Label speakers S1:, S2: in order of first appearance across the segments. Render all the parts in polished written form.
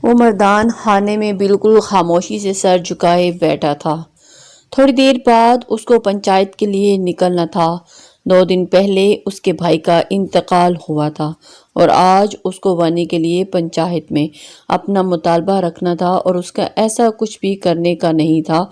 S1: وہ مردان خانے میں بالکل خاموشی سے سر جھکائے بیٹھا تھا۔ تھوڑی دیر بعد اس کو پنچایت کے لیے نکلنا تھا۔ 2 دن پہلے اس کے بھائی کا انتقال ہوا تھا اور آج اس کو ونی کے لیے پنچایت میں اپنا مطالبہ رکھنا تھا، اور اس کا ایسا کچھ بھی کرنے کا نہیں تھا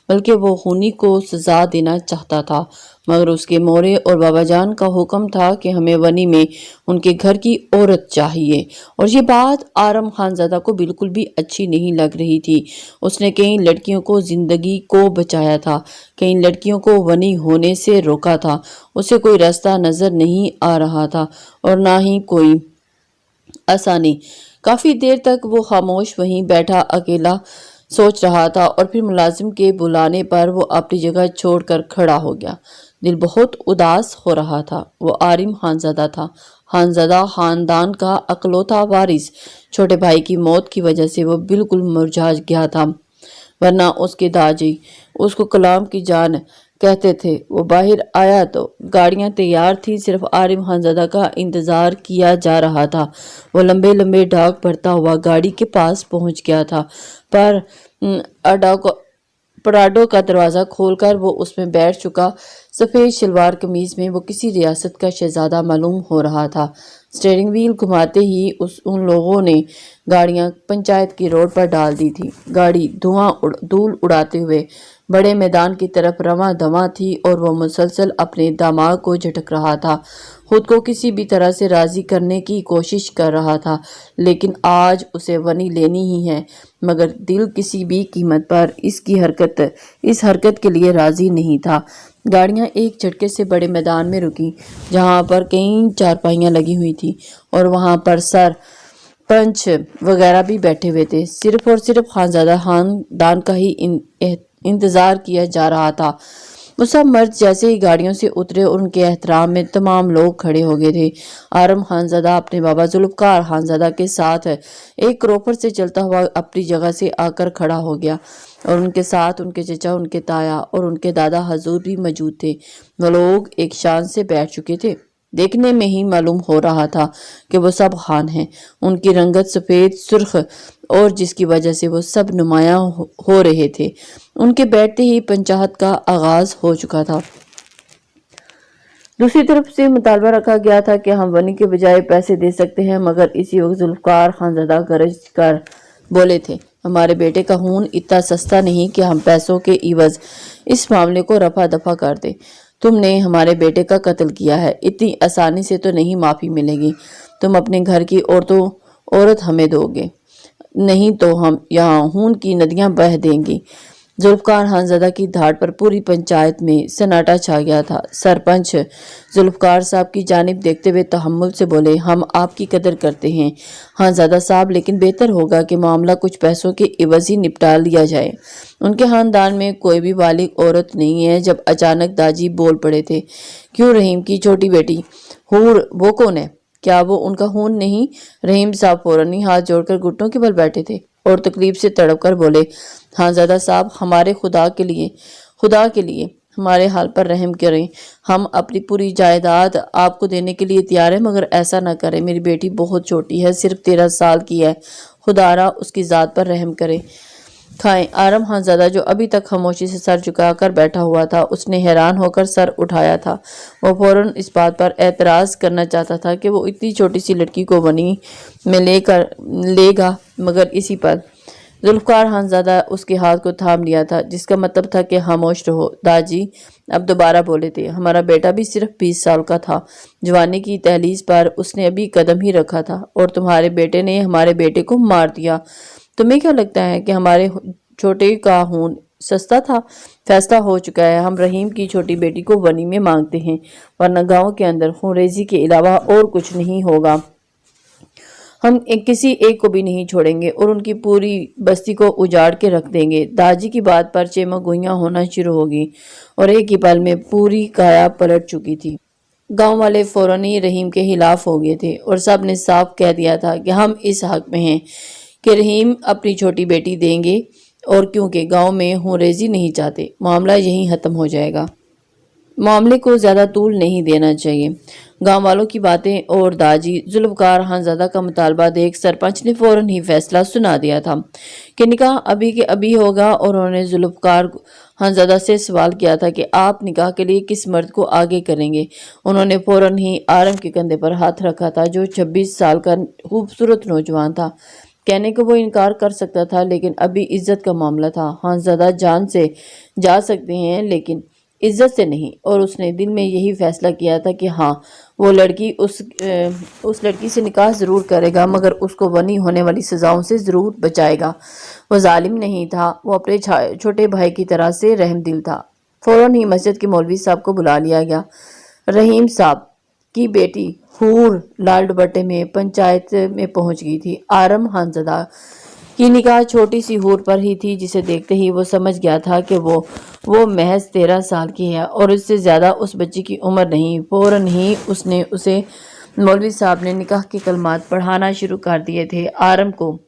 S1: بلکہ وہ خونی کو سزا دینا چاہتا تھا، مگر اس کے مورے اور بابا جان کا حکم تھا کہ ہمیں ونی میں ان کے گھر کی عورت چاہیے، اور یہ بات آرم خان زادہ کو بالکل بھی اچھی نہیں لگ رہی تھی۔ اس نے کئی لڑکیوں کو زندگی کو بچایا تھا، کئی لڑکیوں کو ونی ہونے سے روکا تھا، اسے کوئی راستہ نظر نہیں آ رہا تھا اور نہ ہی کوئی آسانی۔ کافی دیر تک وہ خاموش وہیں بیٹھا اکیلا سوچ رہا تھا، اور پھر ملازم کے بلانے پر وہ اپنی جگہ چھوڑ کر کھڑا ہو گیا۔ دل بہت اداس ہو رہا تھا۔ وہ آرم خانزادہ تھا، خانزادہ خاندان کا اکلوتا وارث۔ چھوٹے بھائی کی موت کی وجہ سے وہ بالکل مرجھا گیا تھا، ورنہ اس کے داجی اس کو کلام کی جان کہتے تھے۔ وہ باہر آیا تو گاڑیاں تیار تھیں، صرف آرم خانزادہ کا انتظار کیا جا رہا تھا۔ وہ لمبے لمبے ڈاگ بھرتا ہوا گاڑی کے پاس پہنچ گیا تھا، پر پراڈو کا دروازہ کھول کر وہ اس میں بیٹھ چکا۔ سفید شلوار قمیض میں وہ کسی ریاست کا شہزادہ معلوم ہو رہا تھا۔ سٹیئرنگ وہیل گھماتے ہی ان لوگوں نے گاڑیاں پنچایت کی روڈ پر ڈال دی تھی۔ گاڑی دھول اڑاتے ہوئے بڑے میدان کی طرف رواں دواں تھی، اور وہ مسلسل اپنے دماغ کو جھٹک رہا تھا، خود کو کسی بھی طرح سے راضی کرنے کی کوشش کر رہا تھا۔ لیکن آج اسے ونی لینی ہی ہے، مگر دل کسی بھی قیمت پر اس حرکت کے لیے راضی نہیں تھا۔ گاڑیاں ایک جھٹکے سے بڑے میدان میں رکیں، جہاں پر کئی چارپائیاں لگی ہوئی تھیں، اور وہاں پر پنچ وغیرہ بھی بیٹھے ہوئے تھے۔ صرف اور صرف خانزادہ خاندان کا ہی انتظار کیا جا رہا تھا۔ وہ سب مرد جیسے ہی گاڑیوں سے اترے اور ان کے احترام میں تمام لوگ کھڑے ہو گئے تھے۔ آرم خانزادہ اپنے بابا ذوالفقار خانزادہ کے ساتھ ایک کروپر سے چلتا ہوا اپنی جگہ سے آ کر کھڑا ہو گیا، اور ان کے ساتھ ان کے چچا، ان کے تایا اور ان کے دادا حضور بھی موجود تھے۔ وہ لوگ ایک شان سے بیٹھ چکے تھے، دیکھنے میں ہی معلوم ہو رہا تھا کہ وہ سب خان ہیں۔ ان کی رنگت سفید سرخ، اور جس کی وجہ سے وہ سب نمایاں ہو رہے تھے۔ ان کے بیٹھتے ہی پنچایت کا آغاز ہو چکا تھا۔ دوسری طرف سے مطالبہ رکھا گیا تھا کہ ہم ونی کے بجائے پیسے دے سکتے ہیں، مگر اسی وقت ذوالفقار خانزادہ گرج کر بولے تھے، ہمارے بیٹے کا خون اتنا سستا نہیں کہ ہم پیسوں کے عوض اس معاملے کو رفع دفع کر دیں۔ تم نے ہمارے بیٹے کا قتل کیا ہے، اتنی آسانی سے تو نہیں معافی ملے گی۔ تم اپنے گھر کی عورت ہمیں دو گے، نہیں تو ہم یہاں خون کی ندیاں بہہ دیں گے۔ ذوالفقار خانزادہ کی دھاڑ پر پوری پنچایت میں سناٹا چھا گیا تھا۔ سرپنچ ذوالفقار صاحب کی جانب دیکھتے ہوئے تحمل سے بولے، ہم آپ کی قدر کرتے ہیں خانزادہ صاحب، لیکن بہتر ہوگا کہ معاملہ کچھ پیسوں کے عوض ہی نپٹا لیا جائے۔ ان کے خاندان میں کوئی بھی بالغ عورت نہیں ہے۔ جب اچانک داجی بول پڑے تھے، کیوں رحیم کی چھوٹی بیٹی حور، وہ کون ہے؟ کیا وہ ان کا خون نہیں؟ رحیم صاحب فوراً ہی ہاتھ جوڑ کر گھٹنوں کے بل بیٹھے تھے اور تکلیف سے تڑپ کر بولے، خانزادہ صاحب، ہمارے خدا کے لیے ہمارے حال پر رحم کریں۔ ہم اپنی پوری جائیداد آپ کو دینے کے لیے تیار ہیں، مگر ایسا نہ کریں۔ میری بیٹی بہت چھوٹی ہے، صرف 13 سال کی ہے، خدا را اس کی ذات پر رحم کرے۔ کھائیں۔ آرم خانزادہ جو ابھی تک خاموشی سے سر جھکا کر بیٹھا ہوا تھا، اس نے حیران ہو کر سر اٹھایا تھا۔ وہ فوراً اس بات پر اعتراض کرنا چاہتا تھا کہ وہ اتنی چھوٹی سی لڑکی کو ونی میں لے گا، مگر اسی پر ذوالفقار خانزادہ اس کے ہاتھ کو تھام لیا تھا، جس کا مطلب تھا کہ خاموش رہو۔ داجی اب دوبارہ بولے تھے، ہمارا بیٹا بھی صرف 20 سال کا تھا، جوانی کی دہلیز پر اس نے ابھی قدم ہی رکھا تھا، اور تمہارے بیٹے نے ہمارے بیٹے کو مار دیا۔ تمہیں کیا لگتا ہے کہ ہمارے چھوٹے کا خون سستا تھا؟ فیصلہ ہو چکا ہے، ہم رحیم کی چھوٹی بیٹی کو ونی میں مانگتے ہیں، ورنہ گاؤں کے اندر خون ریزی کے علاوہ اور کچھ نہیں ہوگا۔ ہم کسی ایک کو بھی نہیں چھوڑیں گے اور ان کی پوری بستی کو اجاڑ کے رکھ دیں گے۔ داجی کی بات پر چیمہ گوئیاں ہونا شروع ہوگی، اور ایک ہی پل میں پوری کایا پلٹ چکی تھی۔ گاؤں والے فوراً ہی رحیم کے خلاف ہو گئے تھے، اور سب نے صاف کہہ دیا تھا کہ ہم اس حق میں ہیں کہ رحیم اپنی چھوٹی بیٹی دیں گے، اور کیونکہ گاؤں میں خون ریزی نہیں چاہتے، معاملہ یہیں ختم ہو جائے گا۔ मामले को ज्यादा तूल नहीं देना चाहिए। गांव वालों की बातें और दाजी जुल्फकार खानजादा का मुतालबा देख सरपंच ने फौरन ही फैसला सुना दिया था कि निकाह अभी के अभी होगा, और उन्होंने जुल्फकार खानजादा से सवाल किया था कि आप निकाह के लिए किस मर्द को आगे करेंगे। उन्होंने फौरन ही आरम के कंधे पर हाथ रखा था, जो 26 साल का खूबसूरत नौजवान था। कहने को वो इनकार कर सकता था, लेकिन अभी इज्जत का मामला था। खानजादा जान से जा सकते हैं लेकिन इज्जत से नहीं, और उसने दिल में यही फैसला किया था कि हाँ, वो लड़की उस लड़की से निकाह जरूर करेगा, मगर उसको बनी होने वाली सजाओं से जरूर बचाएगा। वो जालिम नहीं था, वो अपने छोटे भाई की तरह से रहमदिल था। फौरन ही मस्जिद के मौलवी साहब को बुला लिया गया। रहीम साहब की बेटी हूर लाल दुपट्टे में पंचायत में पहुंच गई थी। आरम खानजादा की निगाह छोटी सी हूर पर ही थी, जिसे देखते ही वो समझ गया था कि वो महज 13 साल की है और इससे ज्यादा उस बच्ची की उम्र नहीं। फौरन ही उसने उसे मौलवी साहब ने निकाह के कलमात पढ़ाना शुरू कर दिए थे। आरम को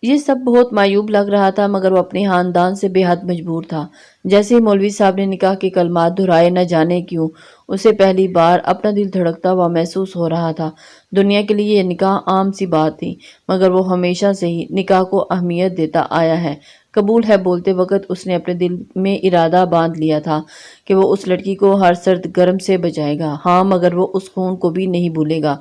S1: ये सब बहुत मायूब लग रहा था, मगर वो अपने खानदान से बेहद मजबूर था। जैसे ही मौलवी साहब ने निकाह के कलमात दोहराए, न जाने क्यों उसे पहली बार अपना दिल धड़कता हुआ महसूस हो रहा था। दुनिया के लिए ये निकाह आम सी बात थी, मगर वो हमेशा से ही निकाह को अहमियत देता आया है। कबूल है बोलते वक्त उसने अपने दिल में इरादा बांध लिया था कि वो उस लड़की को हर सर्द गर्म से बचाएगा। हाँ, मगर वो उस खून को भी नहीं भूलेगा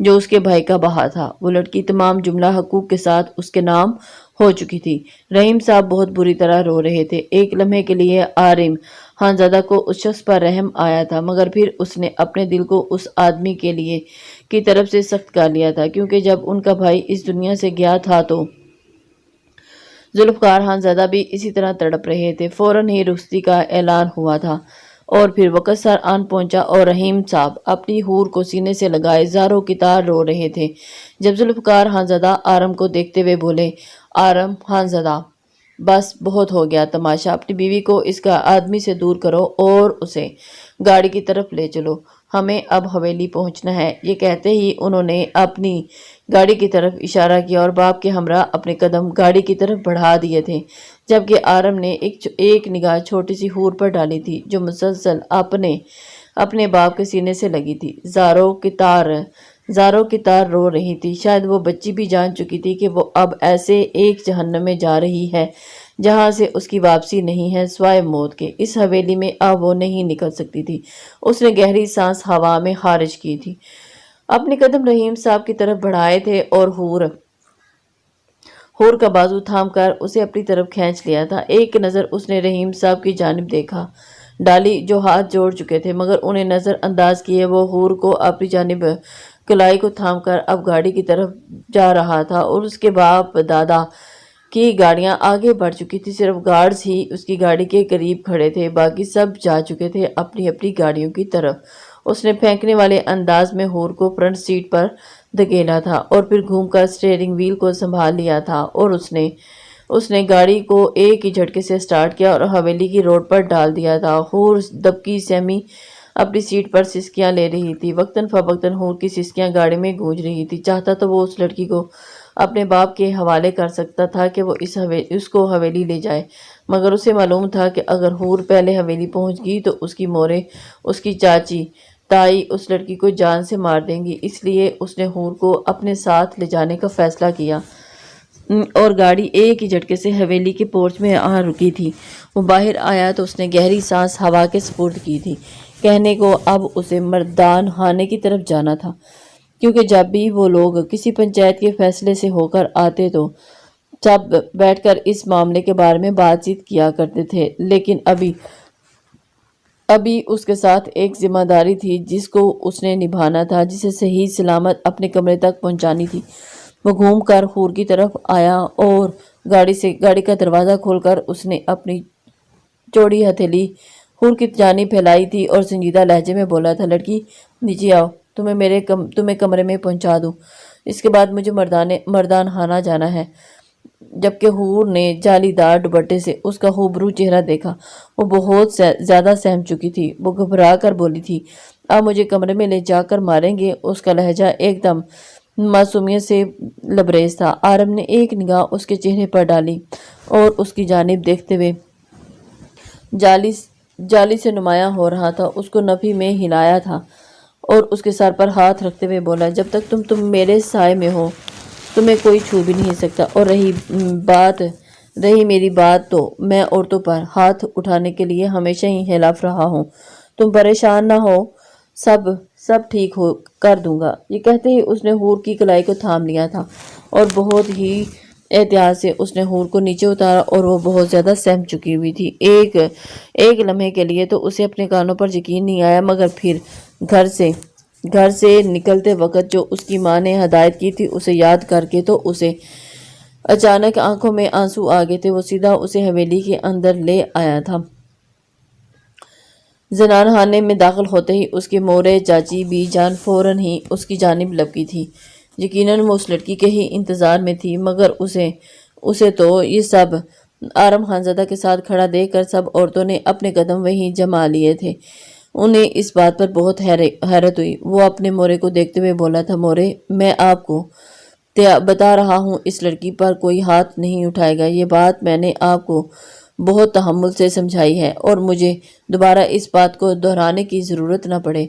S1: जो उसके भाई का बहा था। वो लड़की तमाम जुमला हकूक के साथ उसके नाम हो चुकी थी। रहीम साहब बहुत बुरी तरह रो रहे थे। एक लम्हे के लिए आरिम खानजादा को उस शख्स पर रहम आया था, मगर फिर उसने अपने दिल को उस आदमी के लिए की तरफ से सख्त कर लिया था, क्योंकि जब उनका भाई इस दुनिया से गया था तो जुल्फकार खानजादा भी इसी तरह तड़प रहे थे। फौरन ही रुखसती का ऐलान हुआ था और फिर वक़्त सर आन पहुंचा और रहीम साहब अपनी हूर को सीने से लगाए ज़ारों की तार रो रहे थे। जब जुल्फकार खानजादा आरम को देखते हुए बोले, आरम खानजादा, बस बहुत हो गया तमाशा। अपनी बीवी को इसका आदमी से दूर करो और उसे गाड़ी की तरफ ले चलो, हमें अब हवेली पहुंचना है। ये कहते ही उन्होंने अपनी गाड़ी की तरफ इशारा किया और बाप के हमरा अपने कदम गाड़ी की तरफ बढ़ा दिए थे, जबकि आरम ने एक निगाह छोटी सी हूर पर डाली थी, जो मुसलसल अपने बाप के सीने से लगी थी। ज़ारों की तार रो रही थी। शायद वो बच्ची भी जान चुकी थी कि वो अब ऐसे एक जहन्नम में जा रही है जहां से उसकी वापसी नहीं है सिवाय मौत के। इस हवेली में अब वो नहीं निकल सकती थी। उसने गहरी सांस हवा में खारिज की थी। अपने कदम रहीम साहब की तरफ बढ़ाए थे और हूर का बाजू थामकर उसे अपनी तरफ खींच लिया था। एक नज़र उसने रहीम साहब की जानिब देखा डाली, जो हाथ जोड़ चुके थे, मगर उन्हें नज़र अंदाज किए वो हूर को अपनी जानिब कलाई को थामकर अब गाड़ी की तरफ जा रहा था और उसके बाप दादा की गाड़ियां आगे बढ़ चुकी थी। सिर्फ गार्ड्स ही उसकी गाड़ी के करीब खड़े थे, बाकी सब जा चुके थे अपनी अपनी गाड़ियों की तरफ। उसने फेंकने वाले अंदाज में हूर को फ्रंट सीट पर धकेला था और फिर घूमकर स्टीयरिंग व्हील को संभाल लिया था और उसने गाड़ी को एक ही झटके से स्टार्ट किया और हवेली की रोड पर डाल दिया था। हूर दबकी सहमी अपनी सीट पर सिसकियां ले रही थी। वक्तन फवक्तन हूर की सिसकियां गाड़ी में गूंज रही थी। चाहता तो वो उस लड़की को अपने बाप के हवाले कर सकता था कि वो उसको हवेली ले जाए, मगर उसे मालूम था कि अगर हूर पहले हवेली पहुंच गई तो उसकी मोरे, उसकी चाची, ताई उस लड़की को जान से मार देंगी। इसलिए उसने हूर को अपने साथ ले जाने का फैसला किया और गाड़ी एक ही झटके से हवेली के पोर्च में आ रुकी थी। वो बाहर आया तो उसने गहरी सांस हवा के सुपुर्द की थी। कहने को अब उसे मर्दान खाने की तरफ जाना था, क्योंकि जब भी वो लोग किसी पंचायत के फैसले से होकर आते तो सब बैठकर इस मामले के बारे में बातचीत किया करते थे। लेकिन अभी उसके साथ एक जिम्मेदारी थी जिसको उसने निभाना था, जिसे सही सलामत अपने कमरे तक पहुंचानी थी। वो घूमकर हूर की तरफ आया और गाड़ी का दरवाज़ा खोलकर उसने अपनी चौड़ी हथेली हूर की जानी फैलाई थी और संजीदा लहजे में बोला था, लड़की नीचे आओ, तुम्हें कमरे में पहुंचा दूं। इसके बाद मुझे मर्दान खाना जाना है। जबकि हूर ने जालीदार दुपट्टे से उसका खूबरू चेहरा देखा। वो बहुत ज्यादा सहम चुकी थी। वो घबरा कर बोली थी, आप मुझे कमरे में ले जाकर मारेंगे। उसका लहजा एकदम मासूमियत से लबरेज था। आरम ने एक निगाह उसके चेहरे पर डाली और उसकी जानिब देखते हुए जाली से नुमायां हो रहा था उसको नफी में हिलाया था और उसके सर पर हाथ रखते हुए बोला, जब तक तुम मेरे साए में हो तुम्हें कोई छू भी नहीं सकता। और रही मेरी बात तो मैं औरतों पर हाथ उठाने के लिए हमेशा ही हिलाफ रहा हूँ। तुम परेशान ना हो, सब सब ठीक हो कर दूंगा। ये कहते ही उसने हूर की कलाई को थाम लिया था और बहुत ही एहतियात से उसने हूर को नीचे उतारा और वो बहुत ज्यादा सहम चुकी हुई थी। एक लम्हे के लिए तो उसे अपने कानों पर यकीन नहीं आया, मगर फिर घर से निकलते वक्त जो उसकी माँ ने हदायत की थी उसे याद करके तो उसे अचानक आंखों में आंसू आ गए थे। वो सीधा उसे हवेली के अंदर ले आया था। जनान खाने में दाखिल होते ही उसके मोरे चाची बी जान फौरन ही उसकी जानिब लपकी थी। यकीनन वो उस लड़की के ही इंतजार में थी, मगर उसे तो ये सब आरम खानजादा के साथ खड़ा देखकर सब औरतों ने अपने कदम वहीं जमा लिए थे। उन्हें इस बात पर बहुत हैरत हुई। वो अपने मोरे को देखते हुए बोला था, मोरे, मैं आपको बता रहा हूँ इस लड़की पर कोई हाथ नहीं उठाएगा। ये बात मैंने आपको बहुत तहम्मुल से समझाई है और मुझे दोबारा इस बात को दोहराने की ज़रूरत न पड़े।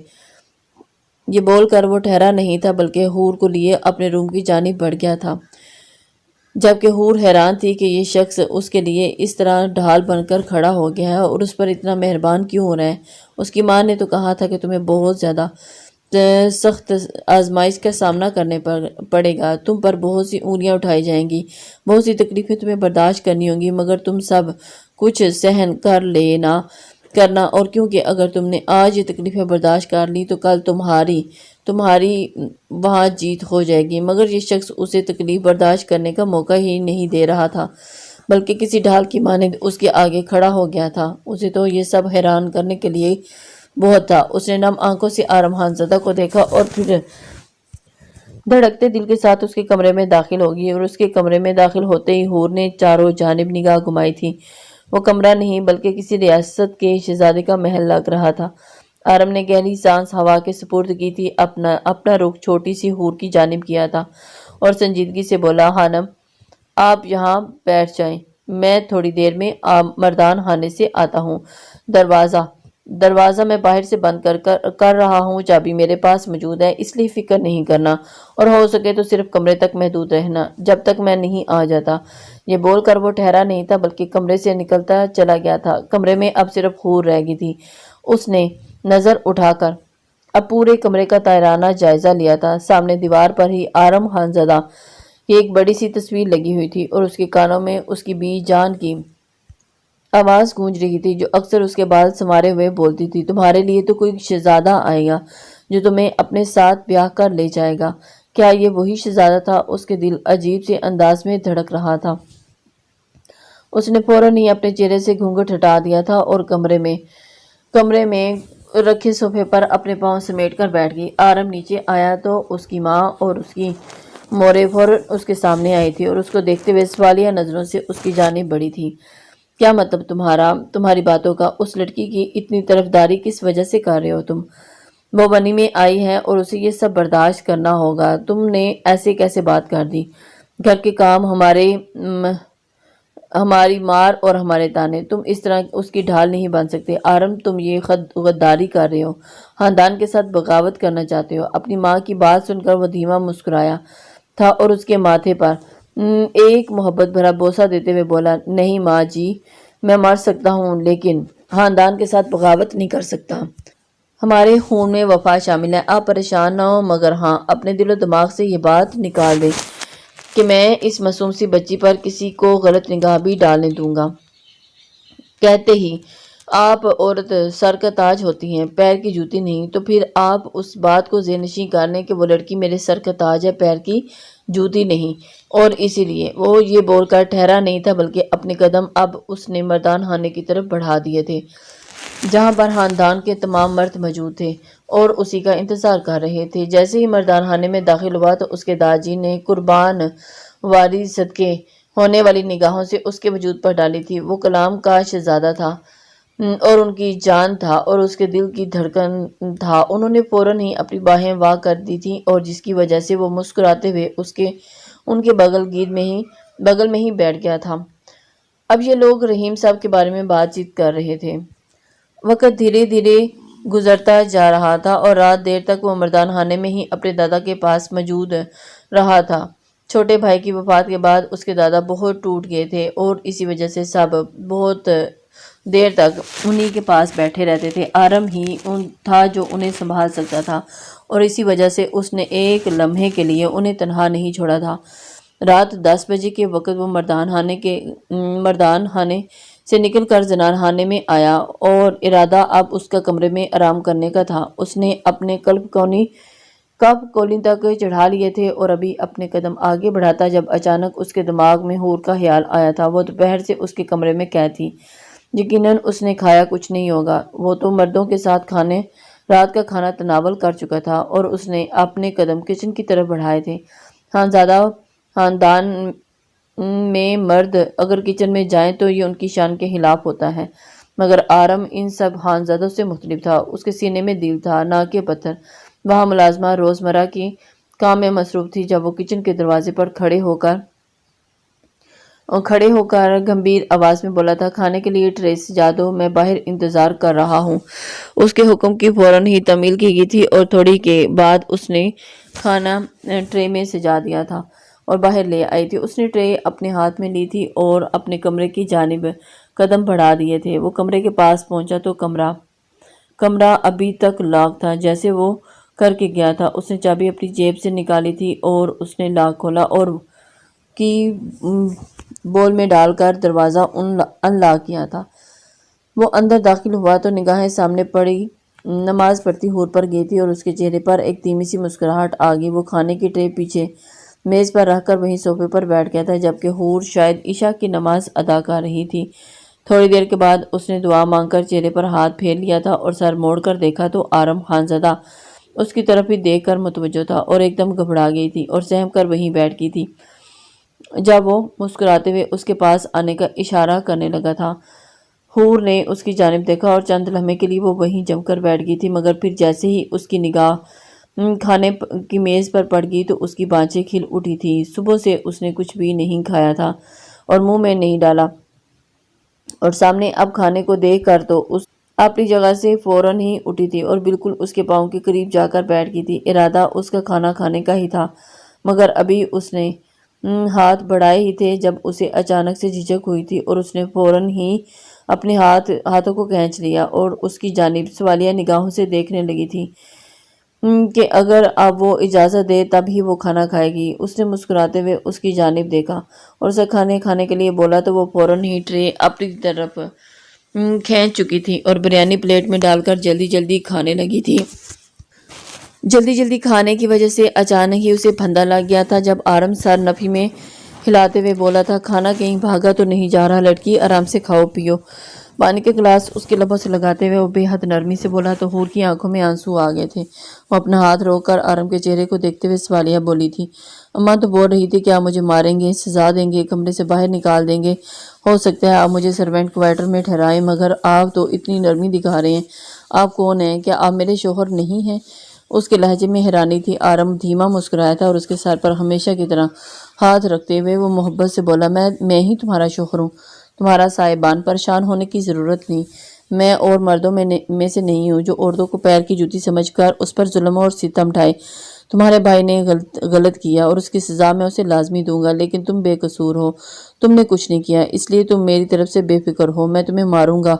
S1: ये बोलकर वो ठहरा नहीं था बल्कि हूर को लिए अपने रूम की जानिब बढ़ गया था, जबकि हूर हैरान थी कि ये शख्स उसके लिए इस तरह ढाल बनकर खड़ा हो गया है और उस पर इतना मेहरबान क्यों हो रहा है। उसकी माँ ने तो कहा था कि तुम्हें बहुत ज़्यादा सख्त आजमाइश का सामना करने पड़ेगा, तुम पर बहुत सी उंगलियां उठाई जाएंगी, बहुत सी तकलीफें तुम्हें बर्दाश्त करनी होंगी, मगर तुम सब कुछ सहन कर लेना करना। और क्योंकि अगर तुमने आज ये तकलीफें बर्दाश्त कर ली तो कल तुम्हारी वहाँ जीत हो जाएगी। मगर ये शख्स उसे तकलीफ बर्दाश्त करने का मौका ही नहीं दे रहा था, बल्कि किसी ढाल की माने उसके आगे खड़ा हो गया था। उसे तो ये सब हैरान करने के लिए बहुत था। उसने नम आंखों से आरम खानज़दा को देखा और फिर धड़कते दिल के साथ उसके कमरे में दाखिल होगी। और उसके कमरे में दाखिल होते ही हूर ने चारों जानिब निगाह घुमाई थी। वो कमरा नहीं बल्कि किसी रियासत के शहजादे का महल लग रहा था। आरम ने गहरी सांस हवा के सुपुर्द की थी, अपना रुख छोटी सी हूर की जानिब किया था और संजीदगी से बोला, खानम, आप यहाँ बैठ जाएं, मैं थोड़ी देर में मर्दान खाने से आता हूँ। दरवाज़ा मैं बाहर से बंद कर रहा हूँ, चाबी मेरे पास मौजूद है, इसलिए फिक्र नहीं करना और हो सके तो सिर्फ कमरे तक महदूद रहना जब तक मैं नहीं आ जाता। ये बोलकर वो ठहरा नहीं था बल्कि कमरे से निकलता चला गया था। कमरे में अब सिर्फ हूर रह गई थी। उसने नज़र उठाकर अब पूरे कमरे का तायराना जायजा लिया था। सामने दीवार पर ही आरम खानज़दा की एक बड़ी सी तस्वीर लगी हुई थी और उसके कानों में उसकी बी जान की आवाज गूंज रही थी, जो अक्सर उसके बाल संवारे हुए बोलती थी, तुम्हारे लिए तो कोई शहजादा आएगा जो तुम्हें अपने साथ ब्याह कर ले जाएगा। क्या ये वही शहजादा था? उसके दिल अजीब से अंदाज में धड़क रहा था। उसने फौरन ही अपने चेहरे से घूंघट हटा दिया था और कमरे में रखे सोफे पर अपने पांव समेट कर बैठ गई। आरम नीचे आया तो उसकी माँ और उसकी मोरे फौरन उसके सामने आई थी और उसको देखते हुए सवालिया नजरों से उसकी जानिब बढ़ी थी। क्या मतलब तुम्हारी बातों का? उस लड़की की इतनी तरफदारी किस वजह से कर रहे हो तुम? वो बनी में आई है और उसे ये सब बर्दाश्त करना होगा। तुमने ऐसे कैसे बात कर दी? घर के काम, हमारी मार और हमारे ताने, तुम इस तरह उसकी ढाल नहीं बन सकते। आरम, तुम ये गद्दारी कर रहे हो, खानदान के साथ बगावत करना चाहते हो। अपनी माँ की बात सुनकर वो धीमा मुस्कुराया था और उसके माथे पर एक मोहब्बत भरा बोसा देते हुए बोला, नहीं माँ जी, मैं मर सकता हूँ लेकिन खानदान के साथ बगावत नहीं कर सकता। हमारे खून में वफा शामिल है। आप परेशान ना हो, मगर हाँ, अपने दिलो दिमाग से ये बात निकाल दे कि मैं इस मासूम सी बच्ची पर किसी को गलत निगाह भी डालने दूंगा। कहते ही आप औरत सर का ताज होती हैं, पैर की जूती नहीं। तो फिर आप उस बात को ज़ेहनशीं कर लें कि वो लड़की मेरे सर का ताज है, पैर की जूती नहीं। और इसीलिए वो ये बोलकर ठहरा नहीं था बल्कि अपने कदम अब उसने मर्दान खाने की तरफ बढ़ा दिए थे, जहां पर खानदान के तमाम मर्द मौजूद थे और उसी का इंतजार कर रहे थे। जैसे ही मर्दान खाने में दाखिल हुआ तो उसके दादाजी ने कुर्बान वारी सदके होने वाली निगाहों से उसके वजूद पर डाली थी। वो कलाम का शहजादा था और उनकी जान था और उसके दिल की धड़कन था। उन्होंने फौरन ही अपनी बाहें वाह कर दी थी और जिसकी वजह से वो मुस्कुराते हुए उनके बगल में ही बैठ गया था। अब ये लोग रहीम साहब के बारे में बातचीत कर रहे थे वक्त धीरे धीरे गुजरता जा रहा था और रात देर तक वो मर्दान खाने में ही अपने दादा के पास मौजूद रहा था। छोटे भाई की वफात के बाद उसके दादा बहुत टूट गए थे और इसी वजह से सब बहुत देर तक उन्हीं के पास बैठे रहते थे। आरम ही था जो उन्हें संभाल सकता था और इसी वजह से उसने एक लम्हे के लिए उन्हें तन्हा नहीं छोड़ा था। रात 10 बजे के वक्त वो मर्दान खाने से निकलकर जनान खाने में आया और इरादा अब उसका कमरे में आराम करने का था। उसने अपने कप कोली तक चढ़ा लिए थे और अभी अपने कदम आगे बढ़ाता जब अचानक उसके दिमाग में हूर का ख्याल आया था। वो दोपहर से उसके कमरे में कैद थी। यकीनन उसने खाया कुछ नहीं होगा। वो तो मर्दों के साथ रात का खाना तनावल कर चुका था और उसने अपने कदम किचन की तरफ बढ़ाए थे। खानदान में मर्द अगर किचन में जाएं तो ये उनकी शान के खिलाफ होता है, मगर आरम इन सब खानजादों से मुख्तलिफ था। उसके सीने में दिल था, ना कि पत्थर। वह मुलाजमा रोजमर्रा की काम में मसरूफ थी। जब वो किचन के दरवाजे पर खड़े होकर गंभीर आवाज में बोला था, खाने के लिए ट्रे सजा दो, मैं बाहर इंतजार कर रहा हूँ। उसके हुक्म की फौरन ही तामील की गई थी और थोड़ी के बाद उसने खाना ट्रे में सजा दिया था और बाहर ले आई थी। उसने ट्रे अपने हाथ में ली थी और अपने कमरे की जानिब कदम बढ़ा दिए थे। वो कमरे के पास पहुंचा तो कमरा अभी तक लॉक था, जैसे वो करके गया था। उसने चाबी अपनी जेब से निकाली थी और उसने लॉक खोला और की बोल में डालकर दरवाज़ा अनलॉक किया था। वो अंदर दाखिल हुआ तो निगाहें सामने पड़ी नमाज पढ़ती हूर पर गई थी और उसके चेहरे पर एक धीमी सी मुस्कुराहट आ गई। वो खाने की ट्रे पीछे मेज़ पर रखकर वहीं सोफे पर बैठ गया था, जबकि हूर शायद ईशा की नमाज अदा कर रही थी। थोड़ी देर के बाद उसने दुआ मांगकर चेहरे पर हाथ फेर लिया था और सर मोड़कर देखा तो आरम खानज़दा उसकी तरफ ही देखकर मुतवज्जो था और एकदम घबरा गई थी और सहम कर वहीं बैठ गई थी। जब वो मुस्कुराते हुए उसके पास आने का इशारा करने लगा था, हूर ने उसकी जानिब देखा और चंद लम्हे के लिए वो वहीं जमकर बैठ गई थी, मगर फिर जैसे ही उसकी निगाह खाने की मेज़ पर पड़ गई तो उसकी बाँछें खिल उठी थी। सुबह से उसने कुछ भी नहीं खाया था और मुंह में नहीं डाला और सामने अब खाने को देख कर तो उस अपनी जगह से फौरन ही उठी थी और बिल्कुल उसके पाँव के करीब जाकर बैठ गई थी। इरादा उसका खाना खाने का ही था, मगर अभी उसने हाथ बढ़ाए ही थे जब उसे अचानक से झिझक हुई थी और उसने फौरन ही अपने हाथों को खींच लिया और उसकी जानिब सवालिया निगाहों से देखने लगी थी कि अगर अब वो इजाज़त दे तब ही वो खाना खाएगी। उसने मुस्कुराते हुए उसकी जानिब देखा और उसे खाने के लिए बोला तो वो फौरन ही ट्रे अपनी तरफ खींच चुकी थी और बिरयानी प्लेट में डालकर जल्दी जल्दी खाने लगी थी। जल्दी जल्दी खाने की वजह से अचानक ही उसे फंदा लग गया था। जब आरम सर नफी में हिलाते हुए बोला था, खाना कहीं भागा तो नहीं जा रहा लड़की, आराम से खाओ पियो। पानी के गिलास उसके लबों से लगाते हुए वो बेहद नरमी से बोला तो हूर की आंखों में आंसू आ गए थे। वो अपना हाथ रोककर आरम के चेहरे को देखते हुए सवालिया बोली थी, अम्मा तो बोल रही थी कि आप मुझे मारेंगे, सजा देंगे, कमरे से बाहर निकाल देंगे। हो सकता है आप मुझे सर्वेंट क्वार्टर में ठहराएं, मगर आप तो इतनी नरमी दिखा रहे हैं। आप कौन हैं? क्या आप मेरे शोहर नहीं हैं? उसके लहजे में हैरानी थी। आरम धीमा मुस्कुराया था और उसके सर पर हमेशा की तरह हाथ रखते हुए वो मोहब्बत से बोला, मैं ही तुम्हारा शोहर हूँ, तुम्हारा साहिबान, परेशान होने की ज़रूरत नहीं। मैं और मर्दों में से नहीं हूँ जो औरतों को पैर की जूती समझकर उस पर जुल्म और सितम ढाए। तुम्हारे भाई ने गलत किया और उसकी सज़ा मैं उसे लाजमी दूंगा, लेकिन तुम बेकसूर हो, तुमने कुछ नहीं किया, इसलिए तुम मेरी तरफ से बेफिक्र हो। मैं तुम्हें मारूंगा,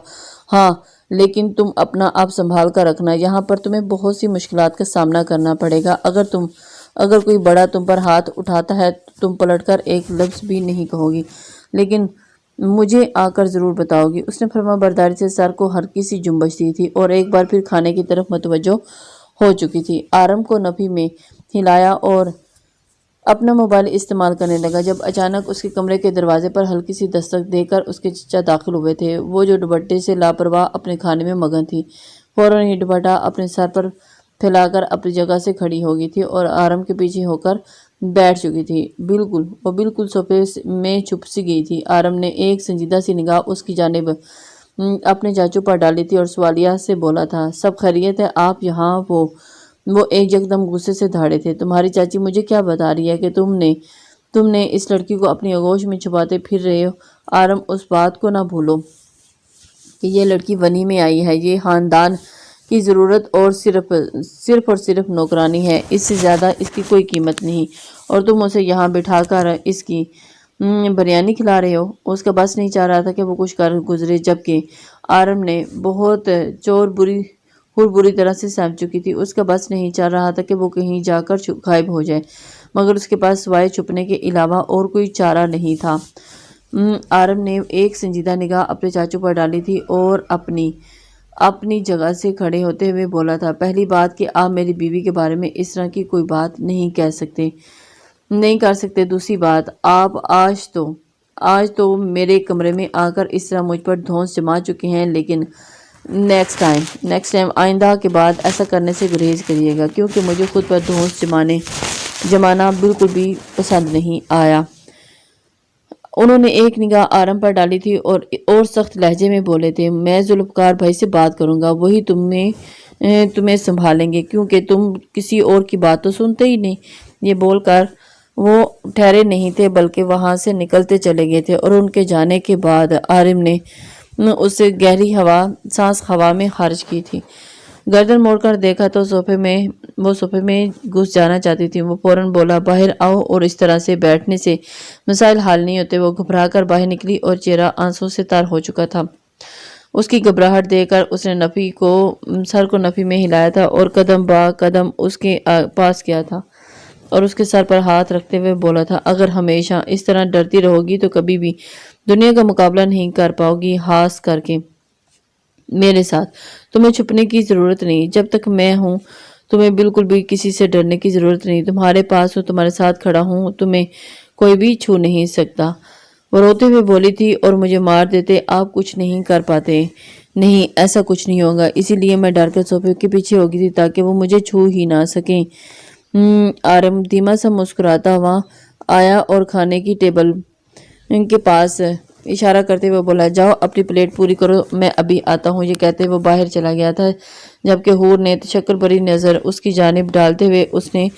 S1: हाँ, लेकिन तुम अपना आप संभाल कर रखना। यहाँ पर तुम्हें बहुत सी मुश्किलात का सामना करना पड़ेगा। अगर कोई बड़ा तुम पर हाथ उठाता है तो तुम पलटकर एक लफ्ज़ भी नहीं कहोगी, लेकिन मुझे आकर ज़रूर बताओगी। उसने फर्माबरदारी से सर को हल्की सी जुम्बश दी थी और एक बार फिर खाने की तरफ मुतवज्जो हो चुकी थी। आरम को नफी में हिलाया और अपना मोबाइल इस्तेमाल करने लगा जब अचानक उसके कमरे के दरवाजे पर हल्की सी दस्तक देकर उसके चचा दाखिल हुए थे। वो जो दुपट्टे से लापरवाह अपने खाने में मगन थी, फौरन ही दुपट्टा अपने सर पर फैलाकर अपनी जगह से खड़ी हो गई थी और आरम के पीछे होकर बैठ चुकी थी। वो बिल्कुल सोफे में छुप सी गई थी। आरम ने एक संजीदा सी निगाह उसकी जानिब अपने चाचू पर डाली थी और सवालिया से बोला था, सब खैरियत है आप यहाँ? वो एक यकदम गुस्से से दहाड़े थे। तुम्हारी चाची मुझे क्या बता रही है कि तुमने इस लड़की को अपनी आगोश में छुपाते फिर रहे हो? आरम, उस बात को ना भूलो کہ یہ لڑکی ونی میں آئی ہے، یہ خاندان کی ضرورت اور صرف نوکرانی ہے، اس سے زیادہ اس کی کوئی قیمت نہیں، اور تم اسے یہاں بٹھا کر اس کی بریانی کھلا رہے ہو۔ اس کا بس نہیں چاہ رہا تھا کہ وہ کچھ کر گزرے، جبکہ آرم نے بہت بری طرح سے سمجھ چکی تھی۔ اس کا بس نہیں چاہ رہا تھا کہ وہ کہیں جا کر غائب ہو جائے، مگر اس کے پاس سوائے چھپنے کے علاوہ اور کوئی چارہ نہیں تھا۔ آرم نے ایک سنجیدہ نگاہ اپنے چاچو پر ڈالی تھی اور اپنی جگہ سے کھڑے ہوتے ہوئے بولا تھا، پہلی بات کہ آپ میری بیوی کے بارے میں اس طرح کی کوئی بات نہیں کر سکتے۔ دوسری بات، آپ آج تو میرے کمرے میں آ کر اس طرح مجھ پر دھونس جما چکے ہیں، لیکن نیکسٹ ٹائم آئندہ کے بعد ایسا کرنے سے گریز کریے گا، کیونکہ مجھے خود پر دھونس جمانا بالکل بھی پسند نہیں آیا۔ انہوں نے ایک نگاہ آرم پر ڈالی تھی اور سخت لہجے میں بولے تھے، میں ذوالفقار بھائی سے بات کروں گا، وہی تمہیں سنبھالیں گے، کیونکہ تم کسی اور کی بات تو سنتے ہی نہیں۔ یہ بول کر وہ ٹھہرے نہیں تھے بلکہ وہاں سے نکلتے چلے گئے تھے، اور ان کے جانے کے بعد آرم نے اسے گہری سانس ہوا میں خارج کی تھی۔ گردن موڑ کر دیکھا تو وہ صوفے میں گھس جانا چاہتی تھی۔ وہ فوراً بولا، باہر آؤ، اور اس طرح سے بیٹھنے سے مسائل حل نہیں ہوتے۔ وہ گھبرا کر باہر نکلی اور چہرہ آنسوں سے تر ہو چکا تھا۔ اس کی گھبراہٹ دیکھ کر اس نے سر کو نفی میں ہلایا تھا اور قدم با قدم اس کے پاس کیا تھا اور اس کے سر پر ہاتھ رکھتے ہوئے بولا تھا، اگر ہمیشہ اس طرح ڈرتی رہو گی تو کبھی بھی دنیا کا مقابلہ نہیں کر پاؤ گی، خاص کر کے میرے ساتھ۔ تمہیں چھپنے کی ضرورت نہیں، جب تک میں ہوں تمہیں بالکل بھی کسی سے ڈرنے کی ضرورت نہیں، تمہارے پاس ہوں، تمہارے ساتھ کھڑا ہوں، تمہیں کوئی بھی چھو نہیں سکتا۔ وہ روتے ہوئے بولی تھی، اور مجھے مار دیتے، آپ کچھ نہیں کر پاتے۔ نہیں، ایسا کچھ نہیں ہوگا، اسی لیے میں ڈر کر صوفے کے پیچھے ہو گئی تھی تاکہ وہ مجھے چھو ہی نہ سکیں۔ آرم دھیما سا مسکراتا ہوا آیا اور کھانے کی ٹیبل کے پاس اشارہ کرتے ہوئے بولا، جاؤ اپنی پلیٹ پوری کرو، میں ابھی آتا ہوں۔ یہ کہتے ہوئے وہ باہر چلا گیا تھا، جبکہ حور نے تشکر بھری نظر اس کی جانب ڈالتے ہوئے اس نے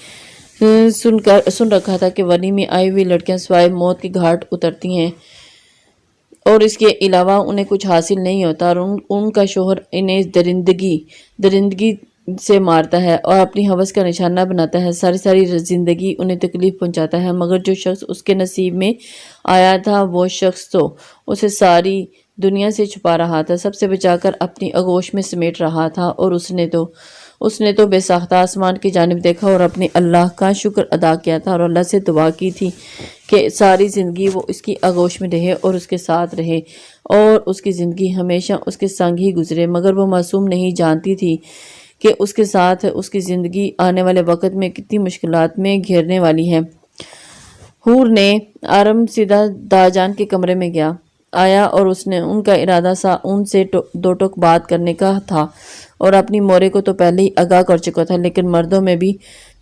S1: سن رکھا تھا کہ ونی میں آئی ہوئی لڑکیاں سوائے موت کے گھاٹ اترتی ہیں اور اس کے علاوہ انہیں کچھ حاصل نہیں ہوتا، اور ان کا شوہر انہیں درندگی سے مارتا ہے اور اپنی ہوس کا نشانہ بناتا ہے، ساری زندگی انہیں تکلیف پہنچاتا ہے، مگر جو شخص اس کے نصیب میں آیا تھا وہ شخص تو اسے ساری دنیا سے چھپا رہا تھا، سب سے بچا کر اپنی آغوش میں سمیٹ رہا تھا، اور اس نے تو بے ساختہ آسمان کی جانب دیکھا اور اپنے اللہ کا شکر ادا کیا تھا اور اللہ سے دعا کی تھی کہ ساری زندگی وہ اس کی آغوش میں رہے اور اس کے ساتھ رہے اور اس کی زندگی ہمیشہ اس کے سنگ ہی گزرے، مگر وہ معصوم نہیں جانتی تھی کہ اس کے ساتھ اس کی زندگی آنے والے وقت میں کتنی مشکلات میں گھیرنے والی ہے۔ حور نے آرم سیدھا داجان کے کمرے میں آیا اور ان کا ارادہ ان سے دو ٹوک بات کرنے کا تھا اور اپنی مورے کو تو پہلے ہی آگاہ کر چکا تھا، لیکن مردوں میں بھی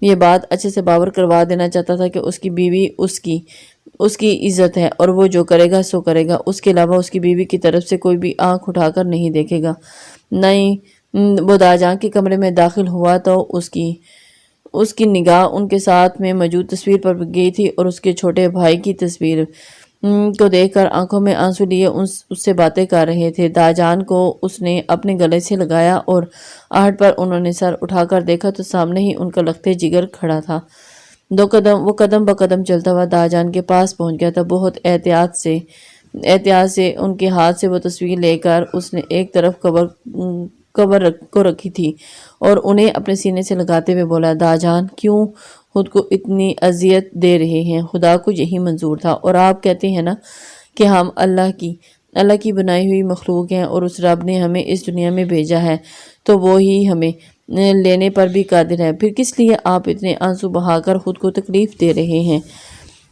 S1: یہ بات اچھے سے باور کروا دینا چاہتا تھا کہ اس کی بیوی اس کی عزت ہے اور وہ جو کرے گا سو کرے گا، اس کے علاوہ اس کی بیوی کی طرف سے کوئی بھی آنکھ اٹھا کر نہیں دیکھے گا۔ نہیں، وہ داجان کے کمرے میں داخل ہوا تو اس کی نگاہ ان کے ساتھ میں موجود تصویر پر گئی تھی اور اس کے چھوٹے بھائی کی تصویر کو دیکھ کر آنکھوں میں آنسو لیے اس سے باتیں کر رہے تھے۔ داجان کو اس نے اپنے گلے سے لگایا اور آہٹ پر انہوں نے سر اٹھا کر دیکھا تو سامنے ہی ان کا لختے جگر کھڑا تھا۔ وہ قدم بقدم چلتا ہوا داجان کے پاس پہنچ گیا تھا، بہت احتیاط سے ان کے ہاتھ سے وہ تصویر لے کر اس نے ایک طرف قبر کو رکھی تھی اور انہیں اپنے سینے سے لگاتے ہوئے بولا، داجان کیوں خود کو اتنی اذیت دے رہے ہیں؟ خدا کو یہی منظور تھا، اور آپ کہتے ہیں نا کہ ہم اللہ کی بنائی ہوئی مخلوق ہیں اور اس رب نے ہمیں اس دنیا میں بھیجا ہے تو وہی ہمیں لینے پر بھی قادر ہے، پھر کس لیے آپ اتنے آنسو بہا کر خود کو تکلیف دے رہے ہیں؟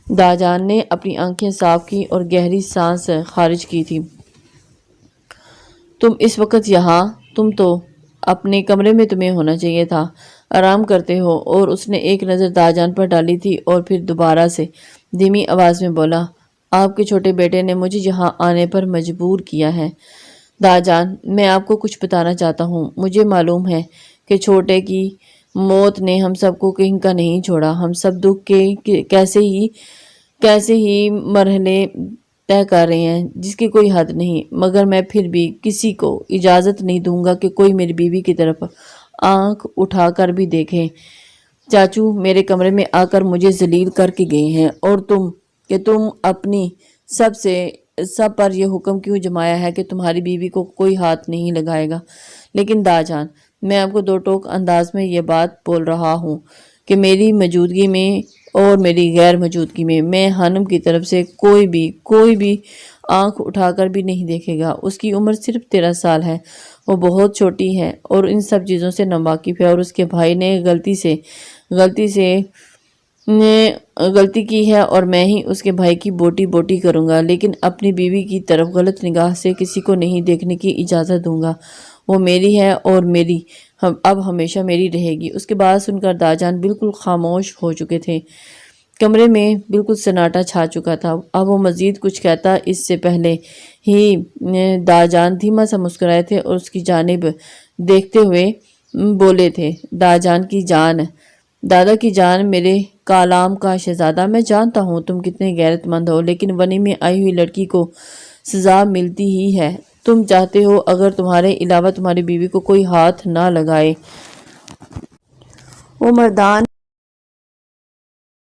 S1: داجان نے اپنی آنکھیں صاف کی اور گہری سانس خارج کی تھی۔ تم اس وقت یہاں، تم تو اپنے کمرے میں تمہیں ہونا چاہیے تھا، آرام کرتے ہو۔ اور اس نے ایک نظر داجان پر ڈالی تھی اور پھر دوبارہ سے دھیمی آواز میں بولا، آپ کے چھوٹے بیٹے نے مجھے یہاں آنے پر مجبور کیا ہے۔ داجان، میں آپ کو کچھ بتانا چاہتا ہوں، مجھے معلوم ہے کہ چھوٹے کی موت نے ہم سب کو کہیں کا نہیں چھوڑا، ہم سب دکھ کے کیسے ہی مرحلے طے کر رہے ہیں جس کی کوئی حد نہیں، مگر میں پھر بھی کسی کو اجازت نہیں دوں گا کہ کوئی میری بیوی کی طرف آنکھ اٹھا کر بھی دیکھے۔ چاچو میرے کمرے میں آ کر مجھے ذلیل کر کے گئے ہیں، اور تم اپنی سب پر یہ حکم کیوں جمایا ہے کہ تمہاری بیوی کو کوئی ہاتھ نہیں لگائے گا؟ لیکن دا جان، میں آپ کو دو ٹوک انداز میں یہ بات بول رہا ہوں کہ میری موجودگی میں اور میری غیر موجودگی میں حنم کی طرف سے کوئی بھی آنکھ اٹھا کر بھی نہیں دیکھے گا۔ اس کی عمر صرف 13 سال ہے، وہ بہت چھوٹی ہے اور ان سب چیزوں سے ناواقف ہے، اور اس کے بھائی نے غلطی کی ہے اور میں ہی اس کے بھائی کی بوٹی کروں گا، لیکن اپنی بیوی کی طرف غلط نگاہ سے کسی کو نہیں دیکھنے کی اجازت دوں گا۔ وہ میری ہے اور اب ہمیشہ میری رہے گی۔ اس کی بات سن کر داجان بالکل خاموش ہو چکے تھے۔ کمرے میں بالکل سناٹا چھا چکا تھا۔ اب وہ مزید کچھ کہتا اس سے پہلے ہی داجان دھیما سا مسکرائے تھے اور اس کی جانب دیکھتے ہوئے بولے تھے، دادا کی جان، میرے کالام کا شہزادہ، میں جانتا ہوں تم کتنے غیرت مند ہو، لیکن ونی میں آئی ہوئی لڑکی کو سزا ملتی ہی ہے۔ تم چاہتے ہو اگر تمہارے علاوہ تمہاری بیوی کو کوئی ہاتھ نہ لگائے، وہ مردان